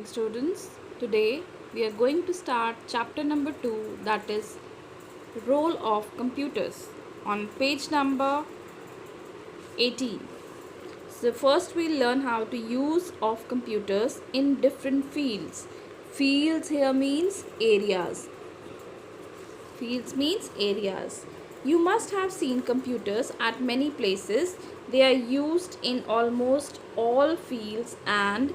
morning, students. Today we are going to start chapter number 2, that is role of computers, on page number 18. So first we'll learn how to use of computers in different fields. Fields here means areas. Fields means areas. You must have seen computers at many places. They are used in almost all fields and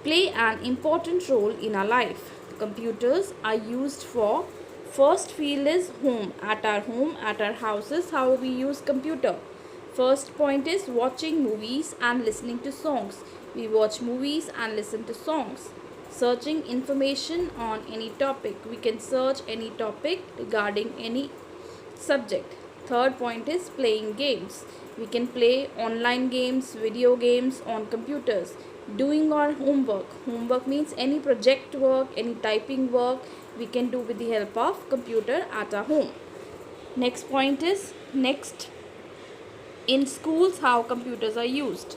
play an important role in our life. Computers are used for first field is home, at our houses, how we use computer. First point is watching movies and listening to songs. We watch movies and listen to songs. Searching information on any topic. We can search any topic regarding any subject. Third point is playing games. We can play online games, video games on computers. Doing our homework. Homework means any project work, any typing work we can do with the help of computer at our home. Next point is in schools how computers are used.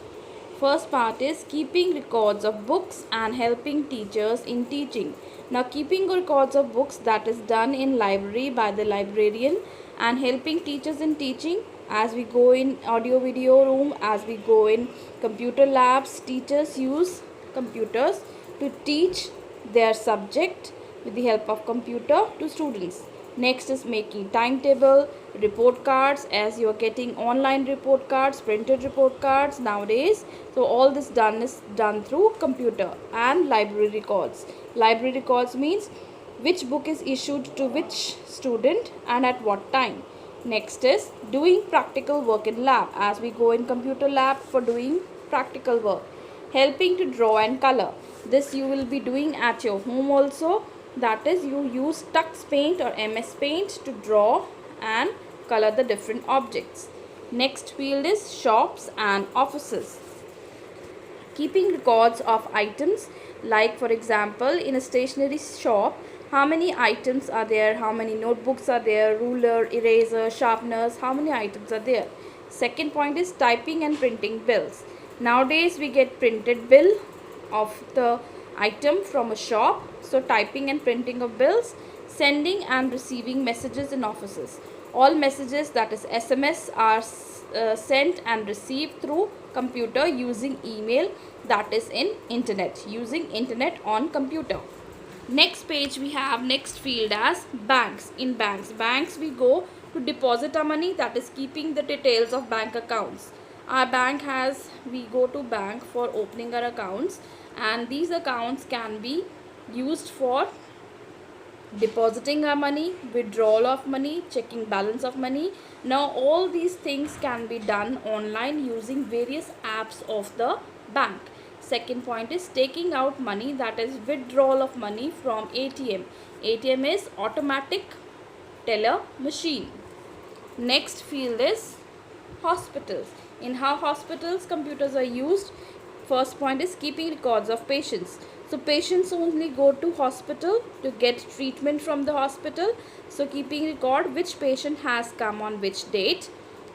First part is keeping records of books and helping teachers in teaching. Now keeping records of books, that is done in library by the librarian, and helping teachers in teaching, as we go in audio video room, as we go in computer labs, teachers use computers to teach their subject with the help of computer to students. Next is making timetable, report cards, as you are getting online report cards, printed report cards nowadays. So all this is done through computer. And library records. Library records means which book is issued to which student and at what time. Next is doing practical work in lab, as we go in computer lab for doing practical work. Helping to draw and color. This you will be doing at your home also. That is, you use Tux Paint or MS Paint to draw and color the different objects. Next field is shops and offices. Keeping records of items, like for example in a stationery shop, how many items are there, how many notebooks are there, ruler, eraser, sharpeners, how many items are there. Second point is typing and printing bills. Nowadays we get printed bill of the item from a shop. So typing and printing of bills. Sending and receiving messages in offices. All messages, that is SMS, are sent and received through computer using email, that is in internet, using internet on computer. Next page we have next field as banks. In banks we go to deposit our money, that is keeping the details of bank accounts. Our bank has, we go to bank for opening our accounts, and these accounts can be used for depositing our money, withdrawal of money, checking balance of money. Now all these things can be done online using various apps of the bank. Second point is taking out money, that is withdrawal of money from ATM. ATM is automatic teller machine. Next field is hospitals. In how hospitals computers are used. First point is keeping records of patients. So patients only go to hospital to get treatment from the hospital. So keeping record which patient has come on which date.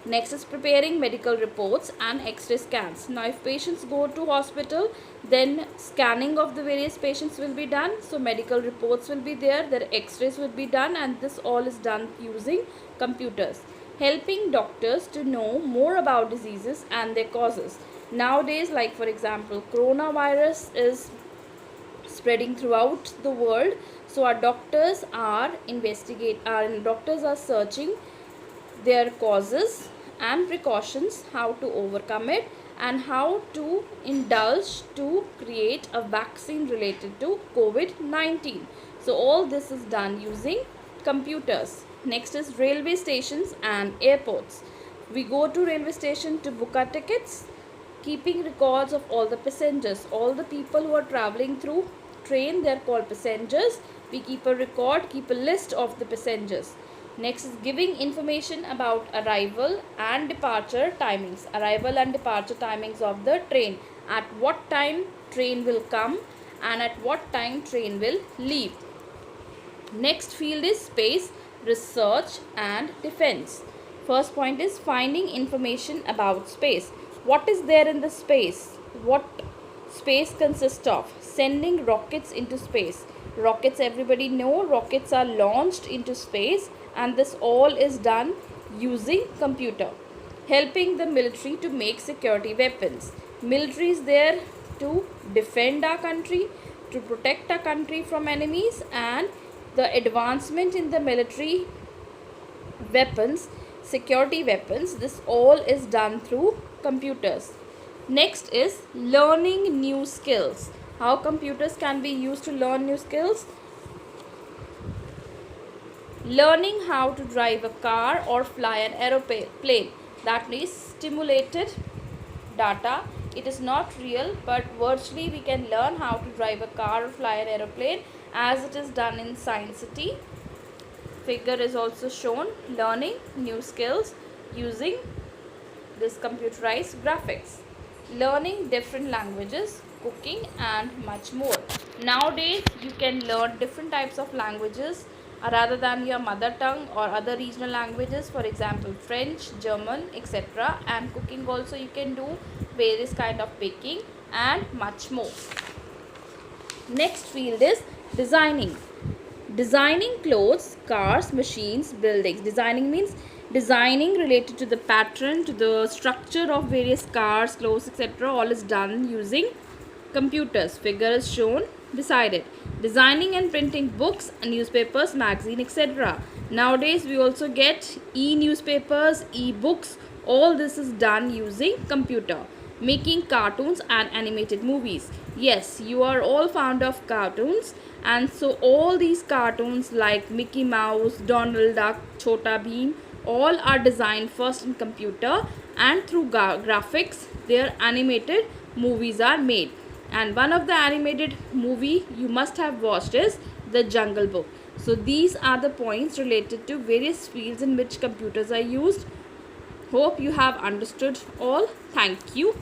Next is preparing medical reports and X-ray scans. Now if patients go to hospital, then scanning of the various patients will be done. So medical reports will be there, their X-rays will be done, and this all is done using computers. Helping doctors to know more about diseases and their causes. Nowadays, like for example, coronavirus is spreading throughout the world. So our doctors are searching their causes and precautions, how to overcome it and how to indulge to create a vaccine related to COVID-19. So all this is done using computers. Next is railway stations and airports. We go to railway station to book our tickets, keeping records of all the passengers, all the people who are traveling through train, they are called passengers. We keep a record, keep a list of the passengers. Next is giving information about arrival and departure timings. Arrival and departure timings of the train. At what time train will come and at what time train will leave. Next field is space, research and defense. First point is finding information about space. What is there in the space? What Space consists of sending rockets into space. Rockets, everybody know, rockets are launched into space, and this all is done using computer. Helping the military to make security weapons. Military is there to defend our country, to protect our country from enemies, and the advancement in the military weapons, security weapons, this all is done through computers. Next is learning new skills. How computers can be used to learn new skills? Learning how to drive a car or fly an aeroplane, that means stimulated data. It is not real, but virtually we can learn how to drive a car or fly an aeroplane, as it is done in Science City. Figure is also shown, learning new skills using this computerized graphics. Learning different languages, cooking, and much more. Nowadays you can learn different types of languages rather than your mother tongue or other regional languages, for example French, German, etc. And cooking also, you can do various kind of baking and much more. Next field is designing. Designing clothes, cars, machines, buildings. Designing means designing related to the pattern, to the structure of various cars, clothes, etc. All is done using computers. Figure is shown beside it. Designing and printing books, newspapers, magazine, etc. Nowadays we also get e-newspapers, e-books. All this is done using computer. Making cartoons and animated movies. Yes, you are all fond of cartoons, and so all these cartoons like Mickey Mouse, Donald Duck, Chota Bheem, all are designed first in computer, and through graphics their animated movies are made. And one of the animated movie you must have watched is The Jungle Book. So these are the points related to various fields in which computers are used. Hope you have understood all. Thank you.